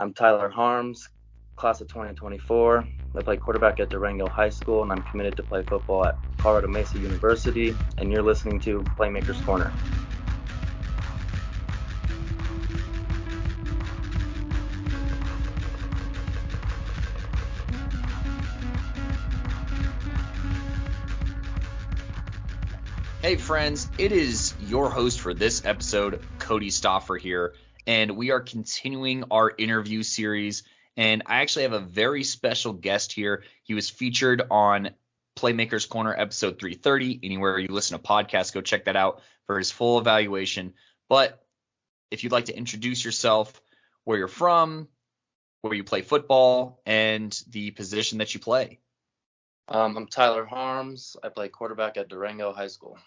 I'm Tyler Harms, class of 2024. I play quarterback at Durango High School, and I'm committed to play football at Colorado Mesa University, and you're listening to Playmakers Corner. Hey friends, it is your host for this episode, Cody Stoffer here, and we are continuing our interview series, and I actually have a very special guest here. He was featured on Playmakers Corner episode 330. Anywhere you listen to podcasts, go check that out for his full evaluation. But if you'd like to introduce yourself, where you're from, where you play football, and the position that you play. I'm Tyler Harms. I play quarterback at Durango High School.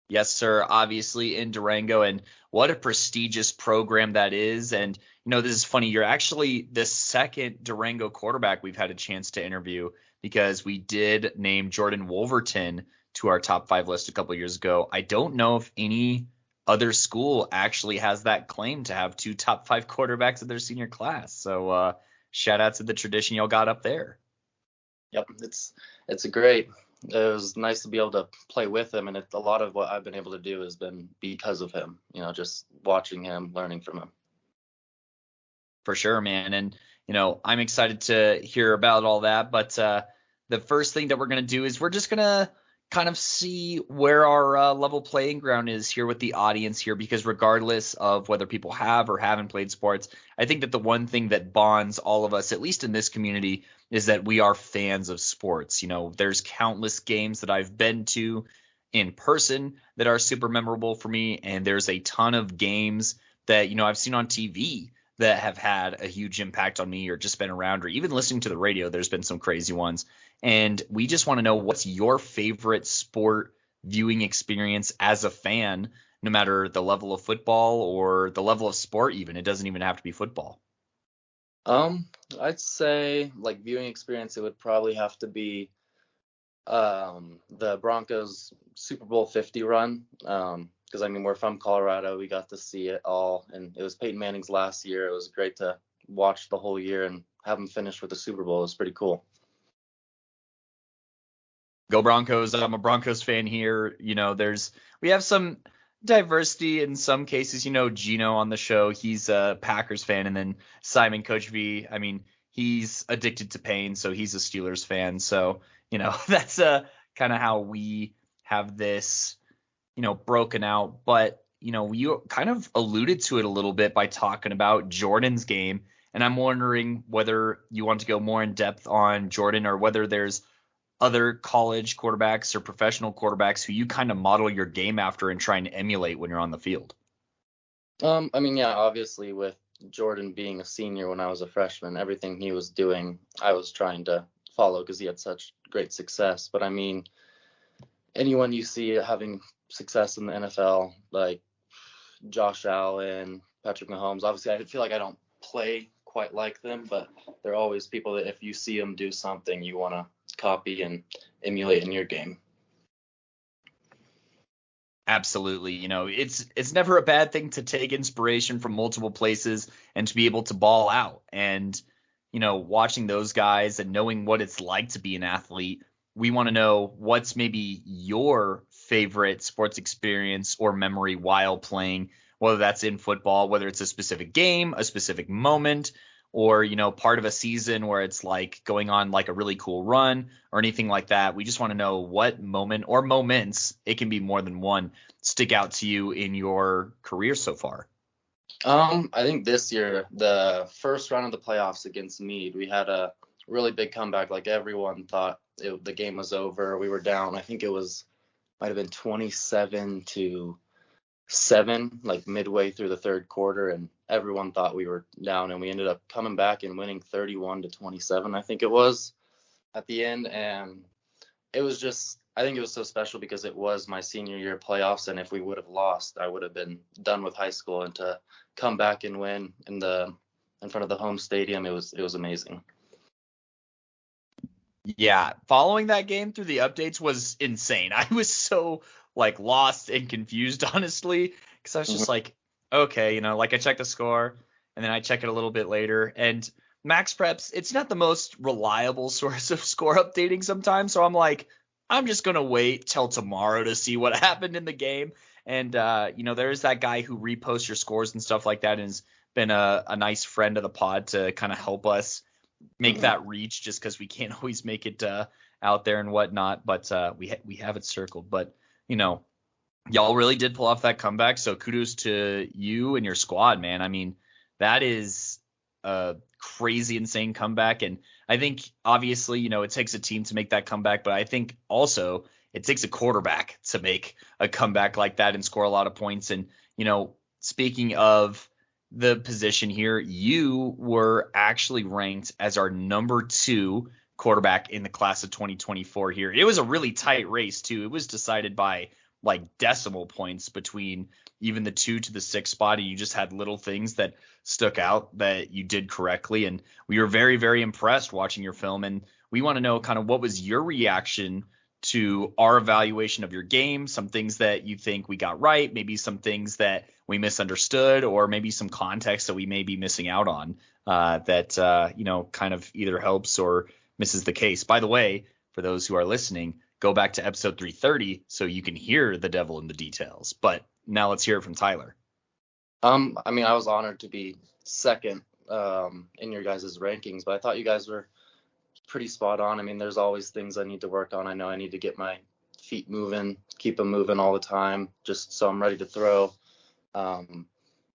Yes, sir. Obviously in Durango, and what a prestigious program that is. And, this is funny. You're actually the second Durango quarterback we've had a chance to interview, because we did name Jordan Wolverton to our top 5 list a couple years ago. I don't know if any other school actually has that claim to have 2 top 5 quarterbacks in their senior class. So shout out to the tradition y'all got up there. Yep, it's great. It was nice to be able to play with him, and a lot of what I've been able to do has been because of him, just watching him, learning from him. For sure, man. And, I'm excited to hear about all that. But the first thing that we're going to do is we're just going to kind of see where our level playing ground is here with the audience here, because regardless of whether people have or haven't played sports, I think that the one thing that bonds all of us, at least in this community, is that we are fans of sports. There's countless games that I've been to in person that are super memorable for me, and there's a ton of games that, I've seen on TV that have had a huge impact on me, or just been around, or even listening to the radio. There's been some crazy ones. And we just want to know, what's your favorite sport viewing experience as a fan, no matter the level of football or the level of sport even. It doesn't even have to be football. I'd say, like, viewing experience, it would probably have to be the Broncos Super Bowl 50 run. Because, we're from Colorado. We got to see it all. And it was Peyton Manning's last year. It was great to watch the whole year and have him finish with the Super Bowl. It was pretty cool. Go Broncos. I'm a Broncos fan here. We have some diversity in some cases. Gino on the show, he's a Packers fan. And then Simon, Coach V, he's addicted to pain, so he's a Steelers fan. So, that's kind of how we have this, broken out. But, you kind of alluded to it a little bit by talking about Jordan's game. And I'm wondering whether you want to go more in depth on Jordan, or whether there's other college quarterbacks or professional quarterbacks who you kind of model your game after and try and emulate when you're on the field. Yeah, obviously with Jordan being a senior when I was a freshman, everything he was doing, I was trying to follow because he had such great success. But anyone you see having success in the NFL, like Josh Allen, Patrick Mahomes, obviously I feel like I don't play quite like them, but they're always people that if you see them do something, you want to copy and emulate in your game. Absolutely. It's never a bad thing to take inspiration from multiple places and to be able to ball out. And, watching those guys and knowing what it's like to be an athlete, we want to know what's maybe your favorite sports experience or memory while playing, whether that's in football, whether it's a specific game, a specific moment, or, part of a season where it's like going on like a really cool run or anything like that. We just want to know what moment or moments, it can be more than one, stick out to you in your career so far. I think this year, the first round of the playoffs against Meade, we had a really big comeback. Like, everyone thought the game was over. We were down. I think might have been 27-7, like midway through the third quarter, and everyone thought we were down, and we ended up coming back and winning 31-27, I think it was, at the end. And it was just, I think it was so special because it was my senior year playoffs, and if we would have lost, I would have been done with high school. And to come back and win in front of the home stadium, it was amazing. Yeah, following that game through the updates was insane. I was so lost and confused, honestly, because I was just like, okay, I checked the score, and then I check it a little bit later. And Max Preps, it's not the most reliable source of score updating sometimes. So I'm like, I'm just going to wait till tomorrow to see what happened in the game. And, there's that guy who reposts your scores and stuff like that, and has been a nice friend of the pod to kind of help us make that reach, just because we can't always make it out there and whatnot. But we have it circled. But, y'all really did pull off that comeback. So kudos to you and your squad, man. I mean, that is a crazy, insane comeback. And I think obviously, it takes a team to make that comeback, but I think also it takes a quarterback to make a comeback like that and score a lot of points. And, speaking of the position here, you were actually ranked as our number 2 quarterback in the class of 2024 here. It was a really tight race too. It was decided by like decimal points between even the 2 to the 6 spot, and you just had little things that stuck out that you did correctly. And we were very, very impressed watching your film. And we want to know kind of what was your reaction to our evaluation of your game, some things that you think we got right, maybe some things that we misunderstood, or maybe some context that we may be missing out on that kind of either helps or misses the case. By the way, for those who are listening, go back to episode 330 so you can hear the devil in the details. But now let's hear it from Tyler. I was honored to be second in your guys' rankings, but I thought you guys were pretty spot on. There's always things I need to work on. I know I need to get my feet moving, keep them moving all the time, just so I'm ready to throw. And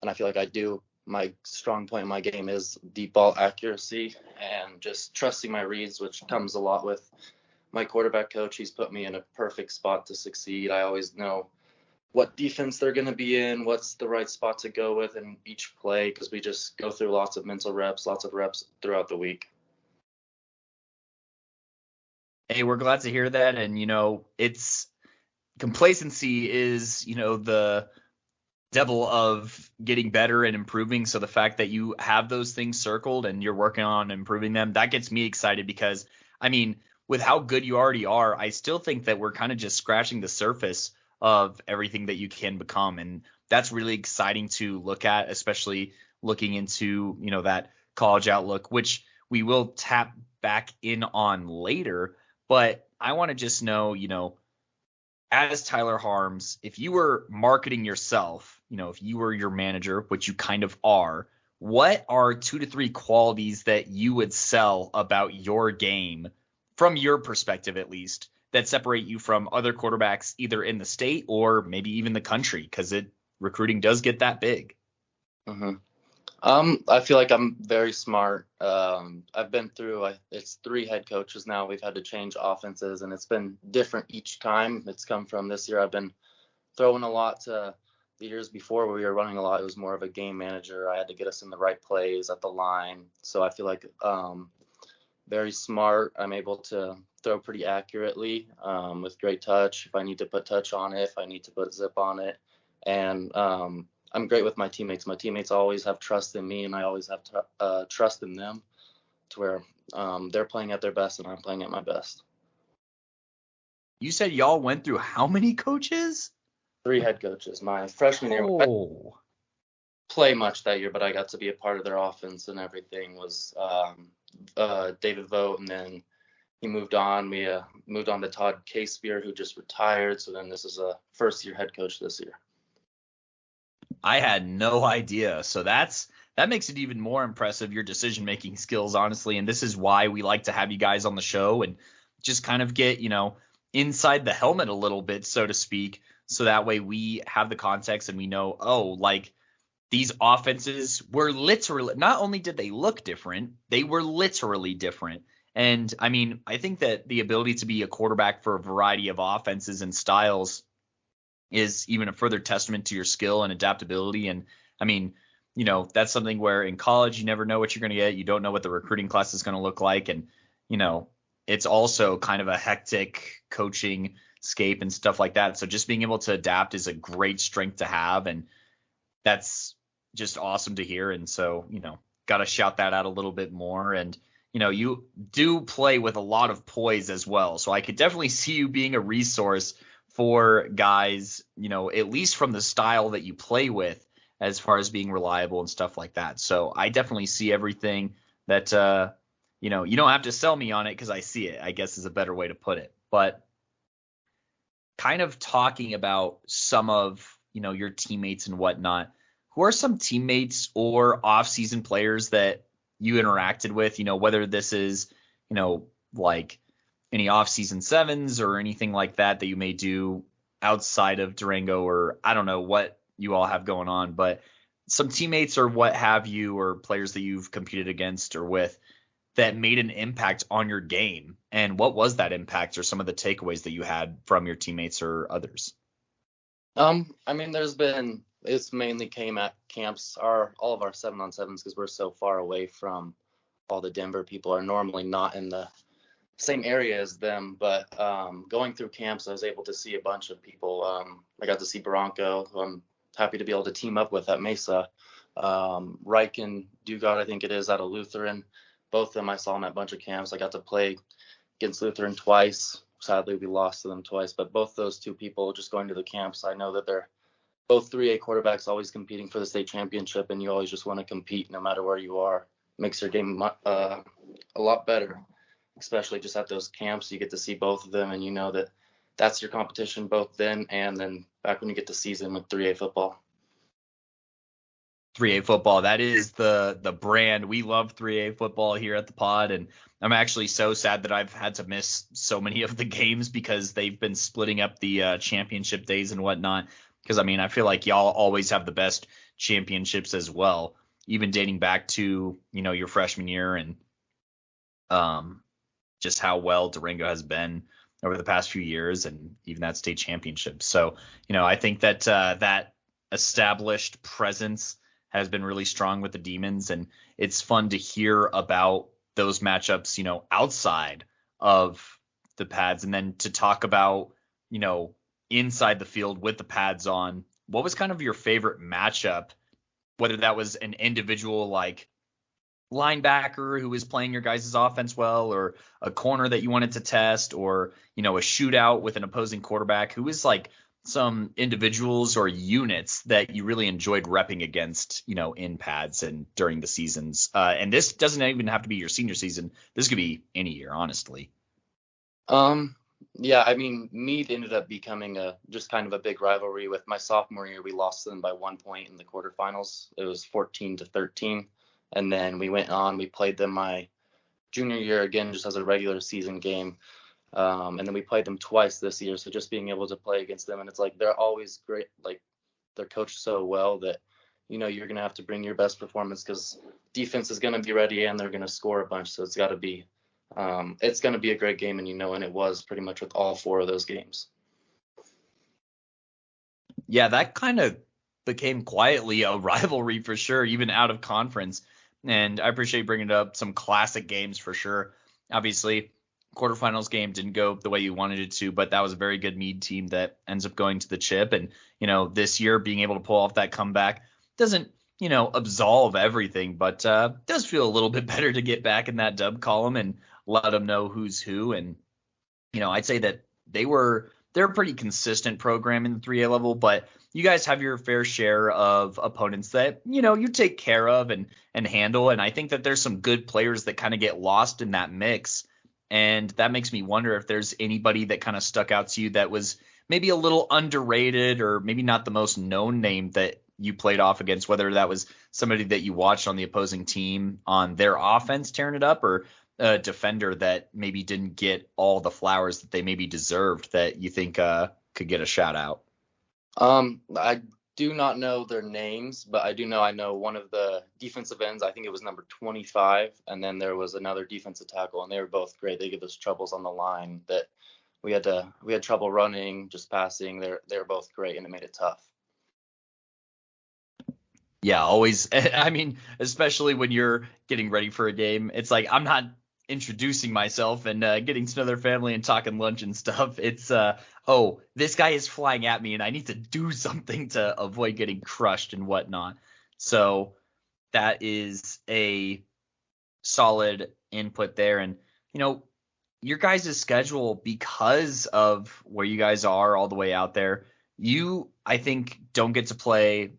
I feel like I do. My strong point in my game is deep ball accuracy and just trusting my reads, which comes a lot with my quarterback coach. He's put me in a perfect spot to succeed. I always know what defense they're going to be in, what's the right spot to go with in each play, because we just go through lots of mental reps, lots of reps throughout the week. Hey, we're glad to hear that. And, it's complacency is, the devil of getting better and improving. So the fact that you have those things circled and you're working on improving them, that gets me excited because, with how good you already are, I still think that we're kind of just scratching the surface of everything that you can become. And that's really exciting to look at, especially looking into, that college outlook, which we will tap back in on later. But I want to just know, as Tyler Harms, if you were marketing yourself, if you were your manager, which you kind of are, what are 2 to 3 qualities that you would sell about your game, from your perspective at least, that separate you from other quarterbacks either in the state or maybe even the country? Because recruiting does get that big. Mm-hmm. I feel like I'm very smart. I've been through, it's 3 head coaches now. We've had to change offenses, and it's been different each time. It's come from this year. I've been throwing a lot to the years before where we were running a lot. It was more of a game manager. I had to get us in the right plays at the line. So I feel like very smart. I'm able to throw pretty accurately with great touch. If I need to put touch on it, if I need to put zip on it. And I'm great with my teammates. My teammates always have trust in me, and I always have trust in them, to where they're playing at their best and I'm playing at my best. You said y'all went through how many coaches? 3 head coaches. My freshman year, I didn't play much that year, but I got to be a part of their offense and everything. Was David Vogt, and then he moved on. We moved on to Todd Casebeer, who just retired. So then this is a first-year head coach this year. I had no idea. So that makes it even more impressive, your decision-making skills, honestly. And this is why we like to have you guys on the show and just kind of get, inside the helmet a little bit, so to speak. So that way we have the context and we know, these offenses were literally, not only did they look different, they were literally different. And I think that the ability to be a quarterback for a variety of offenses and styles is even a further testament to your skill and adaptability. And that's something where in college, you never know what you're going to get. You don't know what the recruiting class is going to look like. And, it's also kind of a hectic coaching scape and stuff like that. So just being able to adapt is a great strength to have. And that's just awesome to hear. And so, got to shout that out a little bit more. And, you do play with a lot of poise as well. So I could definitely see you being a resource for guys, at least from the style that you play with, as far as being reliable and stuff like that. So I definitely see everything that, you don't have to sell me on it because I see it, I guess is a better way to put it. But kind of talking about some of, your teammates and whatnot, who are some teammates or off-season players that you interacted with, whether this is, like any off-season sevens or anything like that you may do outside of Durango, or I don't know what you all have going on, but some teammates or what have you, or players that you've competed against or with that made an impact on your game. And what was that impact or some of the takeaways that you had from your teammates or others? I mean, it's mainly came at camps, all of our 7-on-7s, because we're so far away from all the Denver people are normally not in the same area as them. But going through camps, I was able to see a bunch of people. I got to see Durango, who I'm happy to be able to team up with at Mesa. Reich and Dugard, I think it is, out of Lutheran. Both of them I saw them at a bunch of camps. I got to play against Lutheran twice. Sadly, we lost to them twice, but both those two people just going to the camps, I know that they're both 3A quarterbacks, always competing for the state championship, and you always just want to compete no matter where you are. Makes your game a lot better, especially just at those camps. You get to see both of them, and you know that that's your competition both then and then back when you get to season with 3A football. 3A football, that is the brand. We love 3A football here at the pod, and I'm actually so sad that I've had to miss so many of the games because they've been splitting up the championship days and whatnot. Because, I mean, I feel like y'all always have the best championships as well, even dating back to, your freshman year and just how well Durango has been over the past few years and even that state championship. So, I think that that established presence has been really strong with the Demons, and it's fun to hear about those matchups, outside of the pads, and then to talk about, inside the field with the pads on. What was kind of your favorite matchup, whether that was an individual like linebacker who was playing your guys' offense well, or a corner that you wanted to test, or, a shootout with an opposing quarterback? Who was like some individuals or units that you really enjoyed repping against, in pads and during the seasons? And this doesn't even have to be your senior season. This could be any year, honestly. Yeah, I mean, Meade ended up becoming just kind of a big rivalry. With my sophomore year, we lost them by 1 point in the quarterfinals. It was 14-13. And then we went on, we played them my junior year again, just as a regular season game. And then we played them twice this year. So just being able to play against them, and it's like, they're always great. Like, they're coached so well that, you're going to have to bring your best performance because defense is going to be ready and they're going to score a bunch. So it's got to be, it's going to be a great game. And, and it was pretty much with all 4 of those games. Yeah, that kind of became quietly a rivalry for sure, even out of conference. And I appreciate bringing up some classic games for sure. Obviously, quarterfinals game didn't go the way you wanted it to, but that was a very good Meade team that ends up going to the chip. And, this year being able to pull off that comeback doesn't, absolve everything, but does feel a little bit better to get back in that dub column and let them know who's who. And, I'd say that they're a pretty consistent program in the 3A level, but you guys have your fair share of opponents that, you take care of and handle. And I think that there's some good players that kind of get lost in that mix. And that makes me wonder if there's anybody that kind of stuck out to you that was maybe a little underrated or maybe not the most known name that you played off against, whether that was somebody that you watched on the opposing team on their offense tearing it up, or a defender that maybe didn't get all the flowers that they maybe deserved that you think could get a shout out. I do not know their names, but I know one of the defensive ends. I think it was number 25, and then there was another defensive tackle, and they were both great. They gave us troubles on the line that we had trouble running, just passing. They're both great, and it made it tough. Yeah, always. I mean, especially when you're getting ready for a game, it's like I'm not introducing myself and getting to know their family and talking lunch and stuff. It's oh, this guy is flying at me and I need to do something to avoid getting crushed and whatnot. So that is a solid input there. And your guys' schedule, because of where you guys are all the way out there, you, I think, don't get to play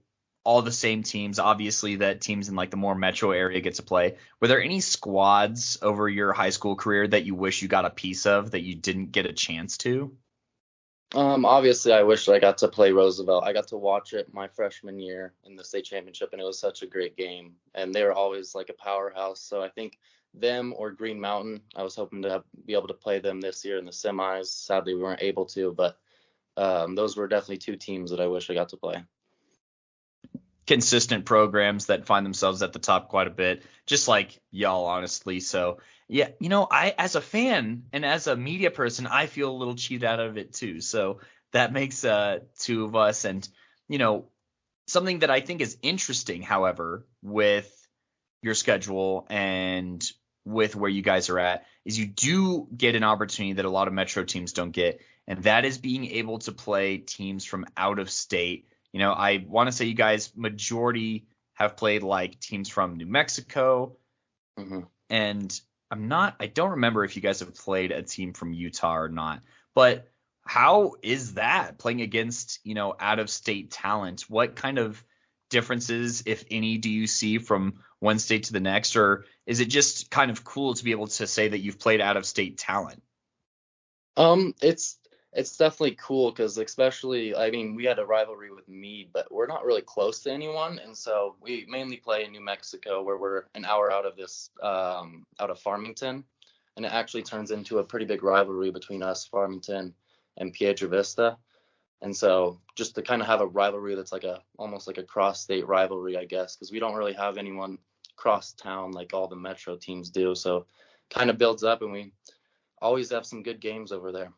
all the same teams, obviously that teams in like the more metro area get to play. Were there any squads over your high school career that you wish you got a piece of that you didn't get a chance to? Obviously, I wish I got to play Roosevelt. I got to watch it my freshman year in the state championship, and it was such a great game. And they were always like a powerhouse. So I think them or Green Mountain, I was hoping to be able to play them this year in the semis. Sadly, we weren't able to, but those were definitely two teams that I wish I got to play. Consistent programs that find themselves at the top quite a bit, just like y'all, honestly. So yeah, I, as a fan and as a media person, I feel a little cheated out of it too. So that makes two of us. And something that I think is interesting, however, with your schedule and with where you guys are at, is you do get an opportunity that a lot of metro teams don't get, and that is being able to play teams from out of state. I want to say you guys majority have played like teams from New Mexico, and I don't remember if you guys have played a team from Utah or not. But how is that playing against, out of state talent? What kind of differences, if any, do you see from one state to the next? Or is it just kind of cool to be able to say that you've played out of state talent? It's definitely cool because especially, I mean, we had a rivalry with Meade, but we're not really close to anyone. And so we mainly play in New Mexico, where we're an hour out of Farmington. And it actually turns into a pretty big rivalry between us, Farmington, and Piedra Vista. And so just to kind of have a rivalry that's almost like a cross-state rivalry, I guess, because we don't really have anyone cross town like all the metro teams do. So kind of builds up, and we always have some good games over there.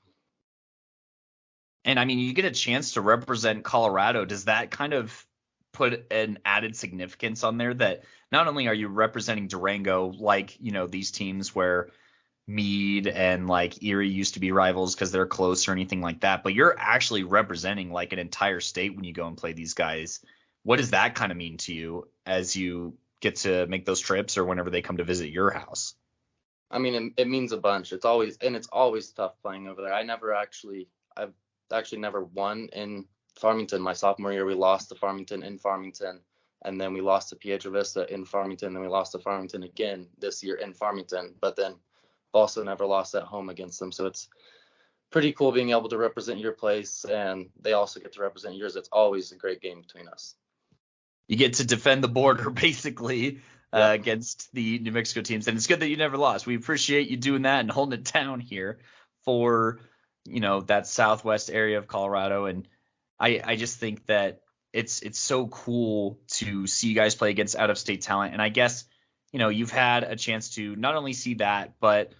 And I mean, you get a chance to represent Colorado. Does that kind of put an added significance on there that not only are you representing Durango, like, these teams where Meade and like Erie used to be rivals because they're close or anything like that, but you're actually representing like an entire state when you go and play these guys. What does that kind of mean to you as you get to make those trips or whenever they come to visit your house? I mean, it means a bunch. It's always tough playing over there. I've actually never won in Farmington. My sophomore year, we lost to Farmington in Farmington, and then we lost to Piedra Vista in Farmington, then we lost to Farmington again this year in Farmington, but then also never lost at home against them. So it's pretty cool being able to represent your place, and they also get to represent yours. It's always a great game between us. You get to defend the border basically against the New Mexico teams, and it's good that you never lost. We appreciate you doing that and holding it down here for that southwest area of Colorado. And I just think that it's so cool to see you guys play against out of state talent. And I guess you've had a chance to not only see that, but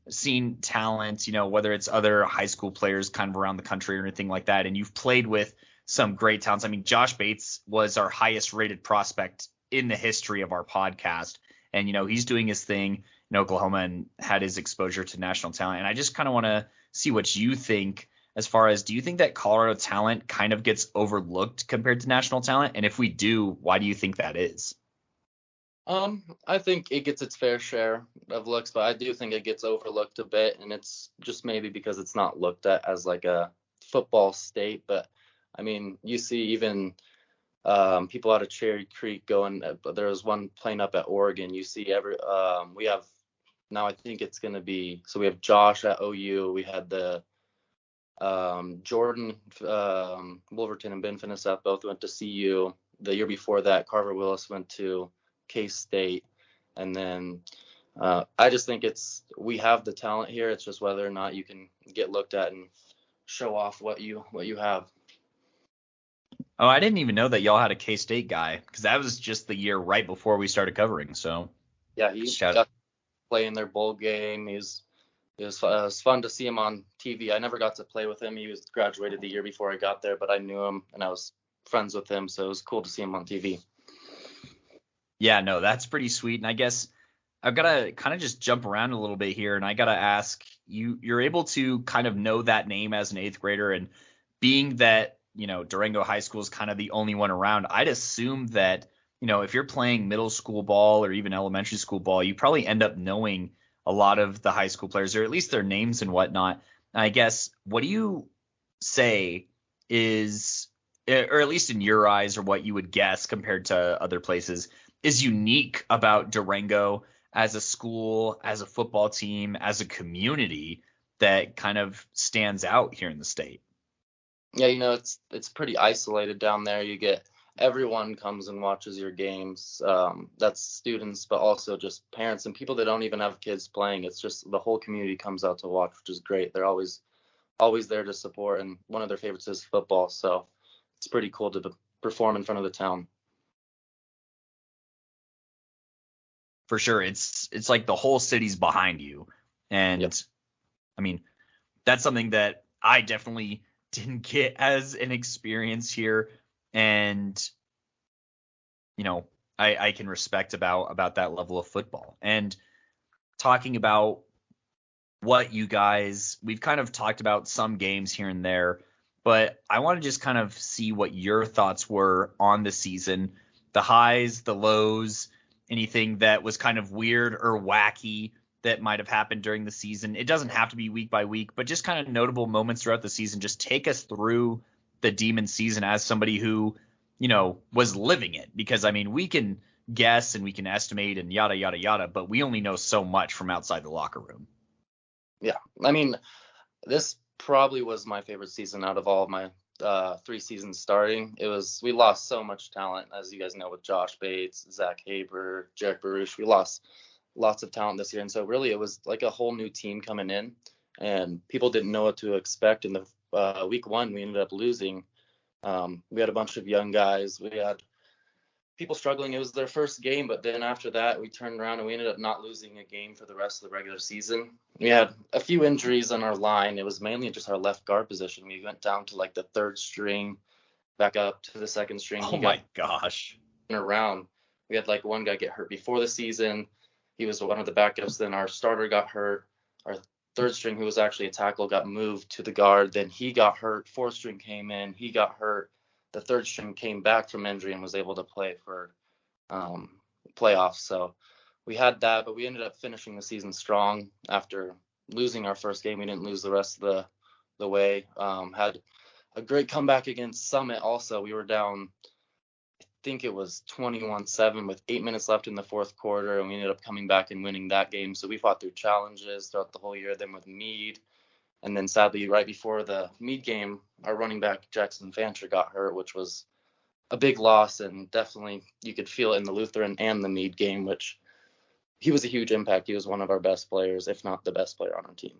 seen talent, whether it's other high school players kind of around the country or anything like that. And you've played with some great talents. I mean, Josh Bates was our highest rated prospect in the history of our podcast. And, he's doing his thing in Oklahoma and had his exposure to national talent. And I just kind of want to see what you think as far as, do you think that Colorado talent kind of gets overlooked compared to national talent? And if we do, why do you think that is? I think it gets its fair share of looks, but I do think it gets overlooked a bit, and it's just maybe because it's not looked at as like a football state. But I mean, you see even people out of Cherry Creek going. There was one playing up at Oregon. You see we have now. I think it's going to be, so we have Josh at OU. We had the Jordan Wolverton and Ben Finnesseth both went to CU. The year before that, Carver Willis went to K-State. And then I just think we have the talent here. It's just whether or not you can get looked at and show off what you have. Oh, I didn't even know that y'all had a K-State guy, because that was just the year right before we started covering. So yeah, he got to play in their bowl game. It was fun to see him on TV. I never got to play with him. He was graduated the year before I got there, but I knew him and I was friends with him, so it was cool to see him on TV. Yeah, no, that's pretty sweet. And I guess I've got to kind of just jump around a little bit here, and I got to ask, you're able to kind of know that name as an eighth grader, and being that, Durango High School is kind of the only one around, I'd assume that, if you're playing middle school ball or even elementary school ball, you probably end up knowing a lot of the high school players, or at least their names and whatnot. And I guess, what do you say is or at least in your eyes, or what you would guess compared to other places, is unique about Durango as a school, as a football team, as a community that kind of stands out here in the state? Yeah, it's pretty isolated down there. You get everyone comes and watches your games. That's students, but also just parents and people that don't even have kids playing. It's just the whole community comes out to watch, which is great. They're always there to support, and one of their favorites is football, so it's pretty cool to perform in front of the town. For sure, it's like the whole city's behind you, and Yep. I mean that's something that I definitely didn't get as an experience here, and I can respect about that level of football. And talking about what you guys, we've kind of talked about some games here and there, but I want to just kind of see what your thoughts were on the season, the highs, the lows, anything that was kind of weird or wacky that might have happened during the season. It doesn't have to be week by week, but just kind of notable moments throughout the season. Just take us through the Demon season as somebody who, was living it, because I mean, we can guess and we can estimate and yada, yada, yada, but we only know so much from outside the locker room. Yeah. I mean, this probably was my favorite season out of all of my 3 seasons starting. We lost so much talent, as you guys know, with Josh Bates, Zach Haber, Jarek Baruch. We lost lots of talent this year, and so really it was like a whole new team coming in, and people didn't know what to expect. In the week 1, we ended up losing. We had a bunch of young guys. We had people struggling. It was their first game, but then after that, we turned around and we ended up not losing a game for the rest of the regular season. We had a few injuries on our line. It was mainly just our left guard position. We went down to like the third string, back up to the second string. Oh my gosh. Around. We had like one guy get hurt before the season. He was one of the backups. Then our starter got hurt. Our third string, who was actually a tackle, got moved to the guard. Then he got hurt. Fourth string came in. He got hurt. The third string came back from injury and was able to play for playoffs. So we had that, but we ended up finishing the season strong. After losing our first game, we didn't lose the rest of the way. Had a great comeback against Summit also. We were down, I think it was 21-7 with 8 minutes left in the fourth quarter, and we ended up coming back and winning that game. So we fought through challenges throughout the whole year, then with Meade. And then sadly, right before the Meade game, our running back Jackson Fancher got hurt, which was a big loss, and definitely you could feel it in the Lutheran and the Meade game, which he was a huge impact. He was one of our best players, if not the best player on our team.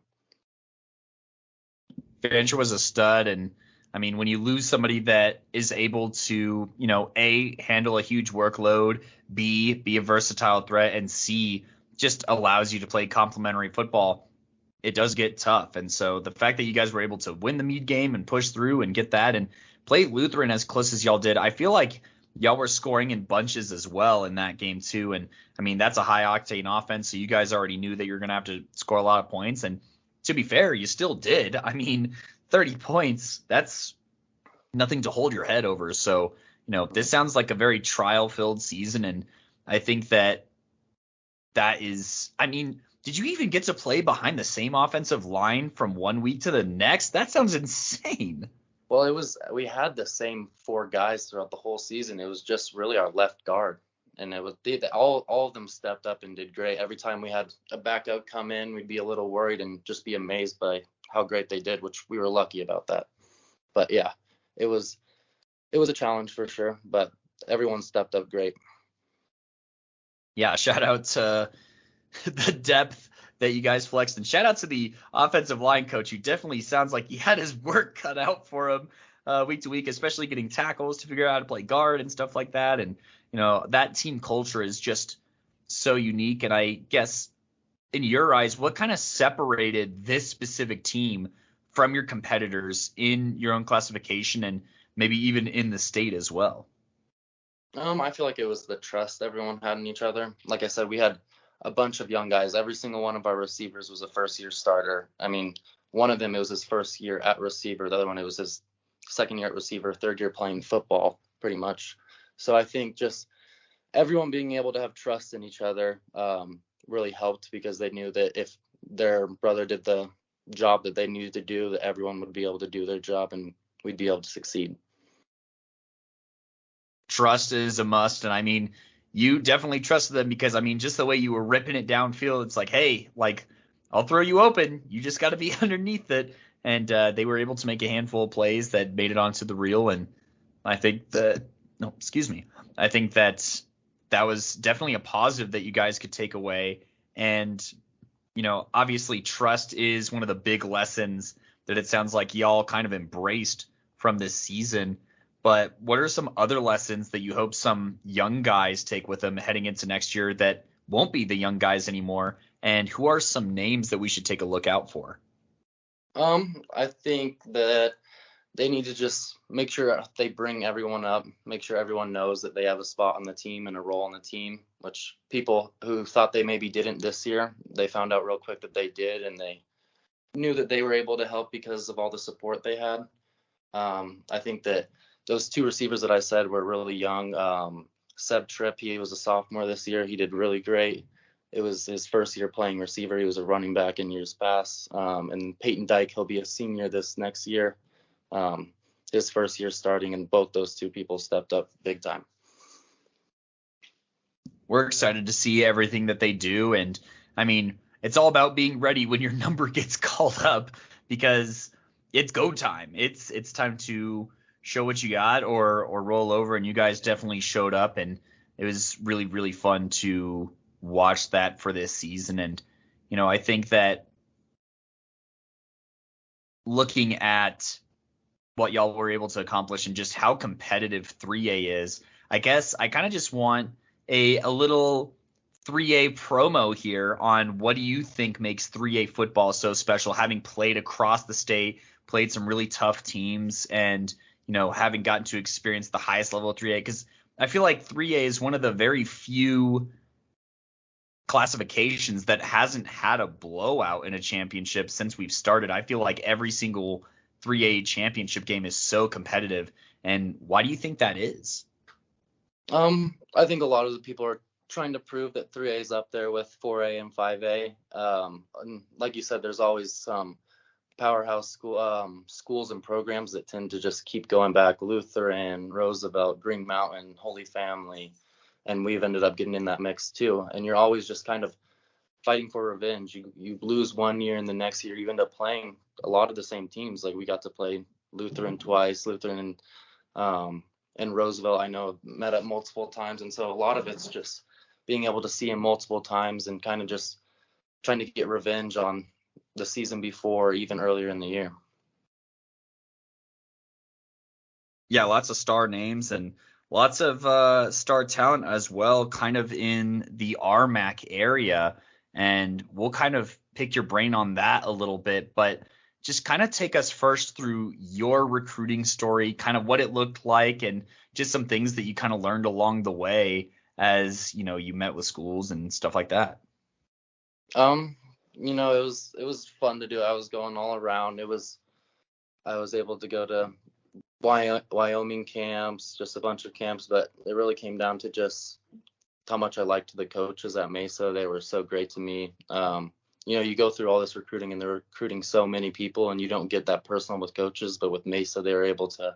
Fancher was a stud, and I mean, when you lose somebody that is able to, A, handle a huge workload, B, be a versatile threat, and C, just allows you to play complementary football, it does get tough. And so the fact that you guys were able to win the Meade game and push through and get that and play Lutheran as close as y'all did, I feel like y'all were scoring in bunches as well in that game too. And I mean, that's a high octane offense, so you guys already knew that you're going to have to score a lot of points. And to be fair, you still did. I mean, 30 points, that's nothing to hold your head over. So, this sounds like a very trial-filled season, and I think that is, I mean, did you even get to play behind the same offensive line from one week to the next? That sounds insane. Well, we had the same 4 guys throughout the whole season. It was just really our left guard, and it was all of them stepped up and did great. Every time we had a backup come in, we'd be a little worried and just be amazed by how great they did, which we were lucky about that. But yeah, it was a challenge for sure, but everyone stepped up great. Yeah, shout out to the depth that you guys flexed, and shout out to the offensive line coach, who definitely sounds like he had his work cut out for him week to week, especially getting tackles to figure out how to play guard and stuff like that. And that team culture is just so unique. And I guess in your eyes, what kind of separated this specific team from your competitors in your own classification and maybe even in the state as well? I feel like it was the trust everyone had in each other. Like I said, we had a bunch of young guys. Every single one of our receivers was a first-year starter. I mean, one of them, it was his first year at receiver. The other one, it was his second year at receiver, third year playing football, pretty much. So I think just everyone being able to have trust in each other really helped, because they knew that if their brother did the job that they needed to do, that everyone would be able to do their job and we'd be able to succeed. trust is a must. And I mean, you definitely trusted them because, I mean, just the way you were ripping it downfield, it's like, hey, like, I'll throw you open. You just got to be underneath it. And they were able to make a handful of plays that made it onto the reel. And I think that, no, excuse me. I think that was definitely a positive that you guys could take away. And, you know, obviously trust is one of the big lessons that it sounds like y'all kind of embraced from this season. But what are some other lessons that you hope some young guys take with them heading into next year that won't be the young guys anymore? And who are some names that we should take a look out for? I think that they need to just make sure they bring everyone up, make sure everyone knows that they have a spot on the team and a role on the team, which people who thought they maybe didn't this year, they found out real quick that they did, and they knew that they were able to help because of all the support they had. I think that those two receivers that I said were really young. Seb Tripp, he was a sophomore this year. He did really great. It was his first year playing receiver. He was a running back in years past. And Peyton Dyke, he'll be a senior this next year. His first year starting, and both those two people stepped up big time. We're excited to see everything that they do. And I mean, it's all about being ready when your number gets called up, because it's go time. It's time to show what you got or roll over. And you guys definitely showed up, and it was really, really fun to watch that for this season. And, you know, I think that looking at what y'all were able to accomplish and just how competitive 3A is, I guess I kind of just want a little 3A promo here on what do you think makes 3A football so special, having played across the state, played some really tough teams, and, you know, having gotten to experience the highest level of 3A, because I feel like 3A is one of the very few classifications that hasn't had a blowout in a championship since we've started. I feel like every single 3A championship game is so competitive. And why do you think that is? I think a lot of the people are trying to prove that 3A is up there with 4A and 5A. And like you said, there's always some powerhouse schools and programs that tend to just keep going back. Lutheran, Roosevelt, Green Mountain, Holy Family, and we've ended up getting in that mix too. And you're always just kind of fighting for revenge. You lose one year, and the next year you end up playing a lot of the same teams. Like we got to play Lutheran twice, Lutheran and Roosevelt I know met up multiple times, and so a lot of it's just being able to see him multiple times and kind of just trying to get revenge on the season before, even earlier in the year. Yeah, lots of star names and lots of star talent as well, kind of in the RMAC area. And we'll kind of pick your brain on that a little bit, but just kind of take us first through your recruiting story, kind of what it looked like, and just some things that you kind of learned along the way as, you know, you met with schools and stuff like that. You know, it was fun to do. I was going all around. I was able to go to Wyoming camps, just a bunch of camps, but it really came down to just how much I liked the coaches at Mesa. They were so great to me. You know, you go through all this recruiting and they're recruiting so many people, and you don't get that personal with coaches, but with Mesa, they were able to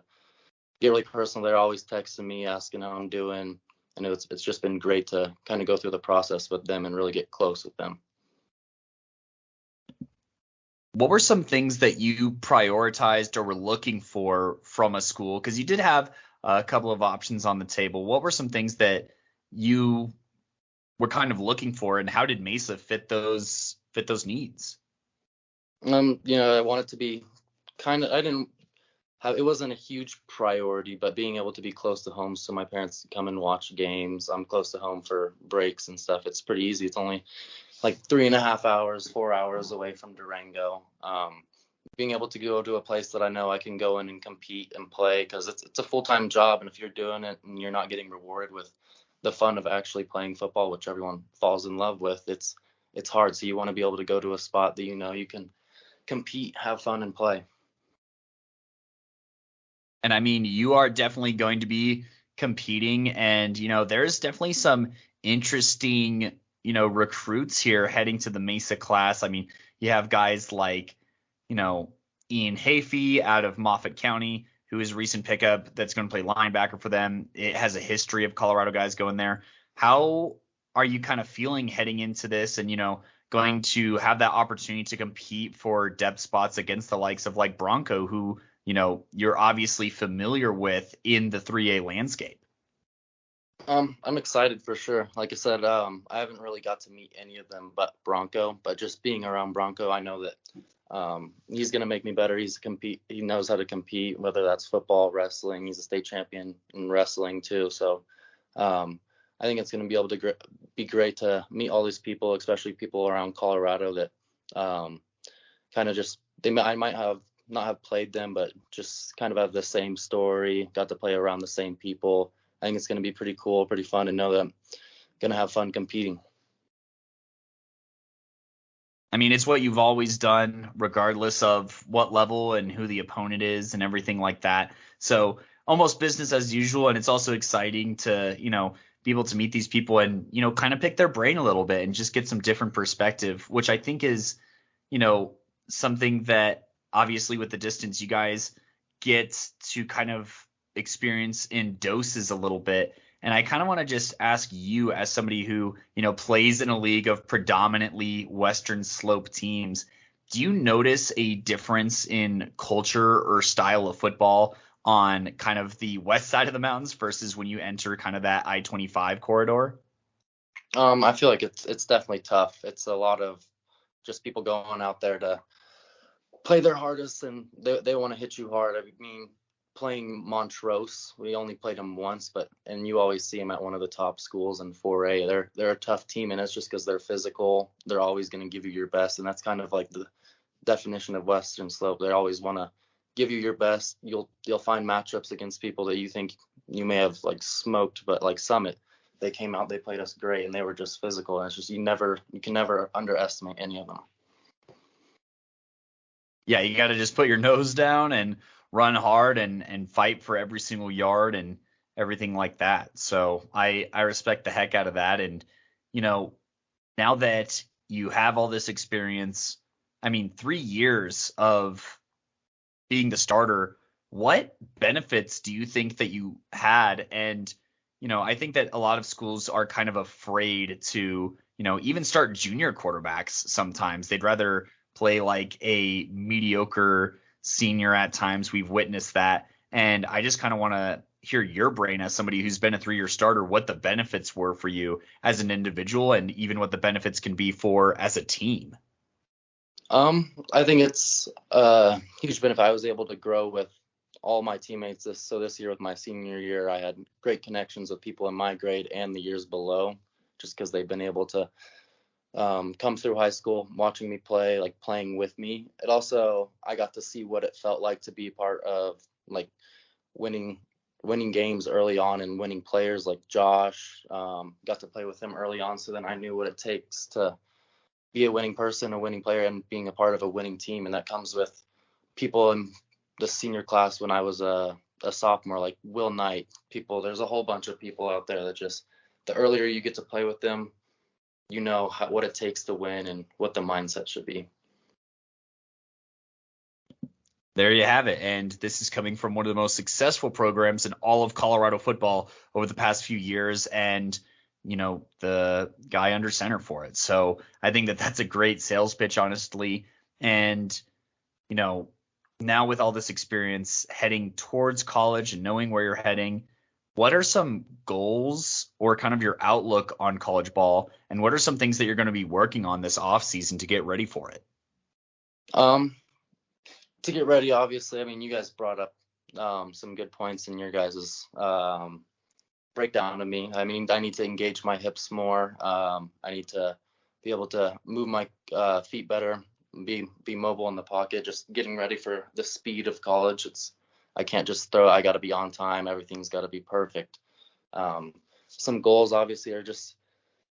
get really personal. They're always texting me, asking how I'm doing. And it's just been great to kind of go through the process with them and really get close with them. What were some things that you prioritized or were looking for from a school? Because you did have a couple of options on the table. What were some things that you were kind of looking for, and how did Mesa fit those needs? You know, I wanted to be it wasn't a huge priority, but being able to be close to home so my parents can come and watch games. I'm close to home for breaks and stuff. It's pretty easy. It's only like 3.5 hours, 4 hours away from Durango. Being able to go to a place that I know I can go in and compete and play, because it's a full-time job, and if you're doing it and you're not getting rewarded with the fun of actually playing football, which everyone falls in love with, it's hard. So you want to be able to go to a spot that you know you can compete, have fun, and play. And I mean, you are definitely going to be competing, and, you know, there's definitely some interesting, you know, recruits here heading to the Mesa class. I mean, you have guys like, you know, Ian Hafey out of Moffat County, who is a recent pickup that's going to play linebacker for them. It has a history of Colorado guys going there. How are you kind of feeling heading into this and, going to have that opportunity to compete for depth spots against the likes of like Bronco, who, you're obviously familiar with in the 3A landscape? I'm excited for sure. Like I said, I haven't really got to meet any of them but Bronco, but just being around Bronco, I know that he's going to make me better. He knows how to compete, whether that's football, wrestling. He's a state champion in wrestling too. So I think it's going to be able to be great to meet all these people, especially people around Colorado that kind of just I might have not have played them, but just kind of have the same story. Got to play around the same people. I think it's going to be pretty cool, pretty fun to know that I'm going to have fun competing. I mean, it's what you've always done, regardless of what level and who the opponent is and everything like that. So almost business as usual. And it's also exciting to, be able to meet these people and, kind of pick their brain a little bit and just get some different perspective, which I think is, something that obviously with the distance you guys get to kind of experience in doses a little bit. And I kind of want to just ask you, as somebody who, plays in a league of predominantly Western Slope teams, do you notice a difference in culture or style of football on kind of the west side of the mountains versus when you enter kind of that I-25 corridor? I feel like it's definitely tough. It's a lot of just people going out there to play their hardest, and they want to hit you hard. I mean, playing Montrose, we only played them once, and you always see them at one of the top schools in 4A. They're a tough team, and it's just because they're physical. They're always going to give you your best, and that's kind of like the definition of Western Slope. They always want to give you your best. You'll find matchups against people that you think you may have like smoked, but like Summit, they came out, they played us great, and they were just physical. And it's just you can never underestimate any of them. Yeah, you got to just put your nose down and run hard and fight for every single yard and everything like that. So I respect the heck out of that. And, now that you have all this experience, I mean, 3 years of being the starter, what benefits do you think that you had? And, I think that a lot of schools are kind of afraid to, even start junior quarterbacks sometimes. They'd rather play like a mediocre senior at times. We've witnessed that. And I just kind of want to hear your brain as somebody who's been a 3-year starter, what the benefits were for you as an individual and even what the benefits can be for as a team. I think it's a huge benefit. I was able to grow with all my teammates. This year with my senior year, I had great connections with people in my grade and the years below, just because they've been able to come through high school, watching me play, like playing with me. I got to see what it felt like to be part of like winning games early on and winning players like Josh. Got to play with him early on, so then I knew what it takes to be a winning person, a winning player, and being a part of a winning team. And that comes with people in the senior class when I was a sophomore, like Will Knight. There's a whole bunch of people out there that just, the earlier you get to play with them, what it takes to win and what the mindset should be. There you have it. And this is coming from one of the most successful programs in all of Colorado football over the past few years. And, the guy under center for it. So I think that that's a great sales pitch, honestly. And, now with all this experience heading towards college and knowing where you're heading, what are some goals or kind of your outlook on college ball? And what are some things that you're going to be working on this off season to get ready for it? To get ready, obviously, I mean, you guys brought up some good points in your guys' breakdown to me. I mean, I need to engage my hips more. I need to be able to move my feet better, be mobile in the pocket, just getting ready for the speed of college. I can't just throw. I got to be on time. Everything's got to be perfect. Some goals obviously are just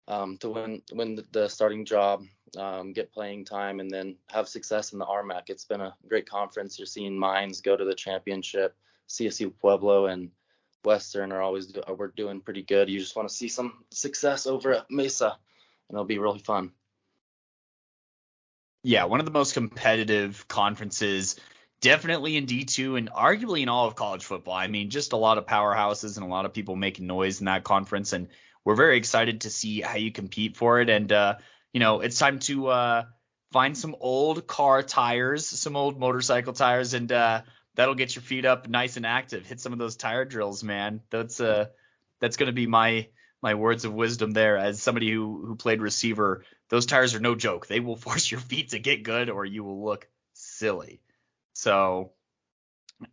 to win the starting job, get playing time, and then have success in the RMAC. It's been a great conference. You're seeing Mines go to the championship. CSU Pueblo and Western we're doing pretty good. You just want to see some success over at Mesa, and it'll be really fun. Yeah, one of the most competitive conferences definitely in D2 and arguably in all of college football. I mean, just a lot of powerhouses and a lot of people making noise in that conference. And we're very excited to see how you compete for it. And, it's time to find some old car tires, some old motorcycle tires, and that'll get your feet up nice and active. Hit some of those tire drills, man. That's going to be my words of wisdom there. As somebody who played receiver, those tires are no joke. They will force your feet to get good or you will look silly. So,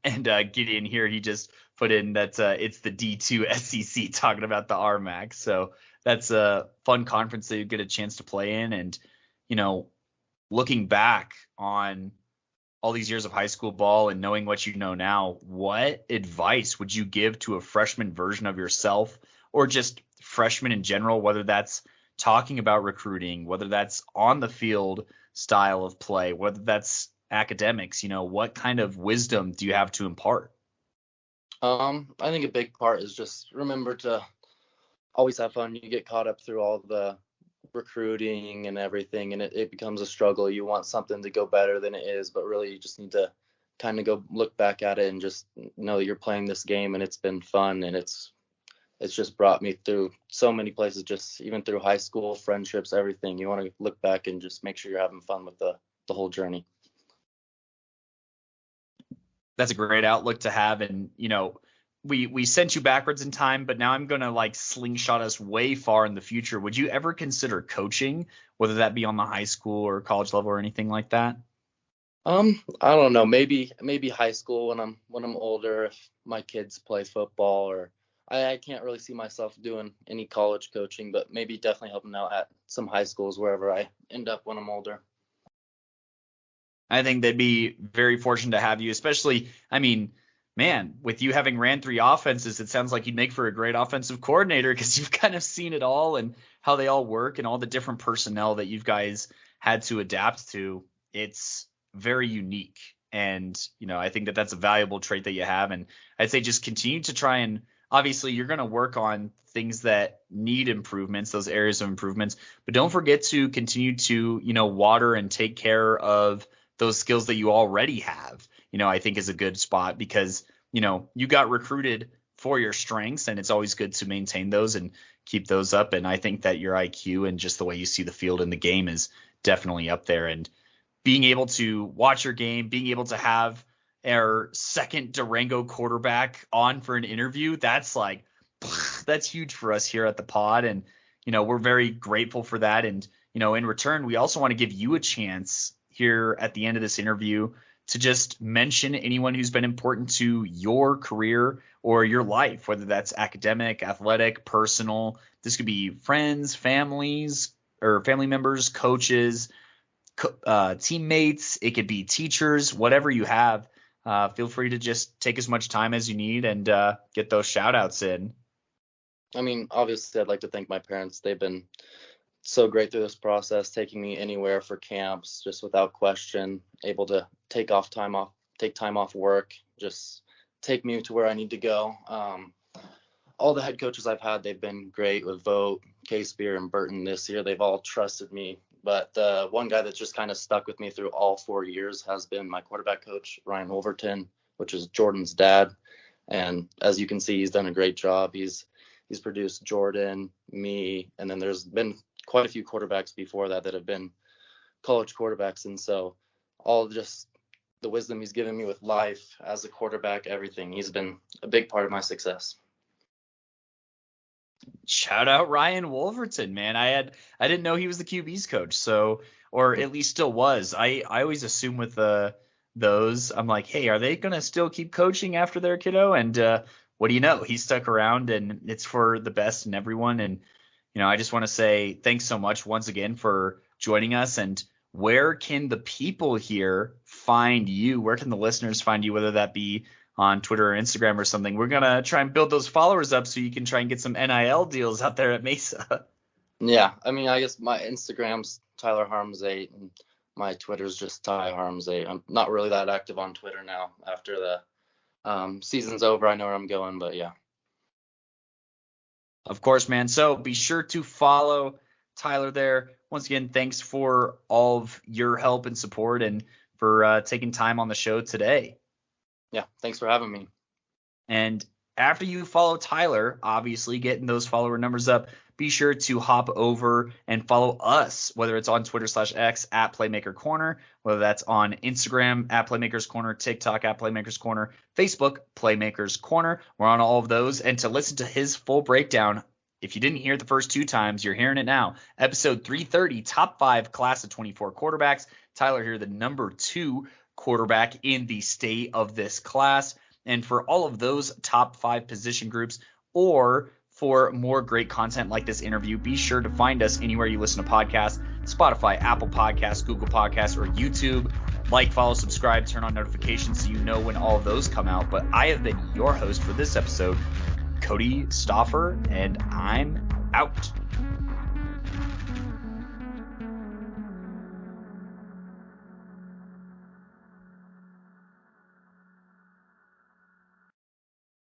and Gideon here, he just put in that it's the D2 SEC talking about the RMAC. So that's a fun conference that you get a chance to play in. And, looking back on all these years of high school ball and knowing what you know now, what advice would you give to a freshman version of yourself or just freshmen in general, whether that's talking about recruiting, whether that's on the field style of play, whether that's academics, what kind of wisdom do you have to impart? I think a big part is just remember to always have fun. You get caught up through all the recruiting and everything, and it becomes a struggle. You want something to go better than it is, but really you just need to kind of go look back at it and just know that you're playing this game and it's been fun, and it's just brought me through so many places, just even through high school, friendships, everything. You want to look back and just make sure you're having fun with the whole journey. That's a great outlook to have. And, we sent you backwards in time, but now I'm going to slingshot us way far in the future. Would you ever consider coaching, whether that be on the high school or college level or anything like that? I don't know. Maybe high school when I'm older, if my kids play football, or I can't really see myself doing any college coaching, but maybe definitely helping out at some high schools wherever I end up when I'm older. I think they'd be very fortunate to have you, especially, man, with you having ran 3 offenses, it sounds like you'd make for a great offensive coordinator because you've kind of seen it all and how they all work and all the different personnel that you guys had to adapt to. It's very unique. And, I think that that's a valuable trait that you have. And I'd say just continue to try and obviously you're going to work on things that need improvements, those areas of improvements, but don't forget to continue to, water and take care of those skills that you already have, I think is a good spot because, you got recruited for your strengths and it's always good to maintain those and keep those up. And I think that your IQ and just the way you see the field and the game is definitely up there. And being able to watch your game, being able to have our second Durango quarterback on for an interview, that's huge for us here at the pod. And, we're very grateful for that. And, in return, we also want to give you a chance here at the end of this interview to just mention anyone who's been important to your career or your life, whether that's academic, athletic, personal. This could be friends, families, or family members, coaches, teammates. It could be teachers, whatever you have. Feel free to just take as much time as you need and get those shout outs in. Obviously, I'd like to thank my parents. They've been so great through this process, taking me anywhere for camps, just without question, able to take time off work, just take me to where I need to go. All the head coaches I've had, they've been great with Vogt, K-Spear, and Burton this year. They've all trusted me. But the one guy that's just kind of stuck with me through all 4 years has been my quarterback coach, Ryan Wolverton, which is Jordan's dad. And as you can see, he's done a great job. He's produced Jordan, me, and then there's been quite a few quarterbacks before that have been college quarterbacks. And so all just the wisdom he's given me with life as a quarterback, everything, he's been a big part of my success. Shout out Ryan Wolverton, man. I didn't know he was the QB's coach, so, or at least still was. I always assume with those, I'm like, hey, are they going to still keep coaching after their kiddo? And what do you know? He stuck around and it's for the best in everyone. And I just want to say thanks so much once again for joining us. And where can the people here find you? Where can the listeners find you, whether that be on Twitter or Instagram or something? We're going to try and build those followers up so you can try and get some NIL deals out there at Mesa. Yeah, I guess my Instagram's Tyler Harms 8 and my Twitter's just Ty Harms 8. I'm not really that active on Twitter now after the season's over. I know where I'm going, but yeah. Of course, man. So be sure to follow Tyler there. Once again, thanks for all of your help and support, and for taking time on the show today. Yeah, thanks for having me. And after you follow Tyler, obviously getting those follower numbers up, be sure to hop over and follow us, whether it's on Twitter/X at Playmaker Corner, whether that's on Instagram at Playmakers Corner, TikTok at Playmakers Corner, Facebook, Playmakers Corner. We're on all of those. And to listen to his full breakdown, if you didn't hear it the first 2 times, you're hearing it now. Episode 330, top 5 class of 24 quarterbacks. Tyler here, the number 2 quarterback in the state of this class. And for all of those top 5 position groups, or for more great content like this interview, be sure to find us anywhere you listen to podcasts, Spotify, Apple Podcasts, Google Podcasts, or YouTube. Like, follow, subscribe, turn on notifications so you know when all of those come out. But I have been your host for this episode, Cody Stauffer, and I'm out.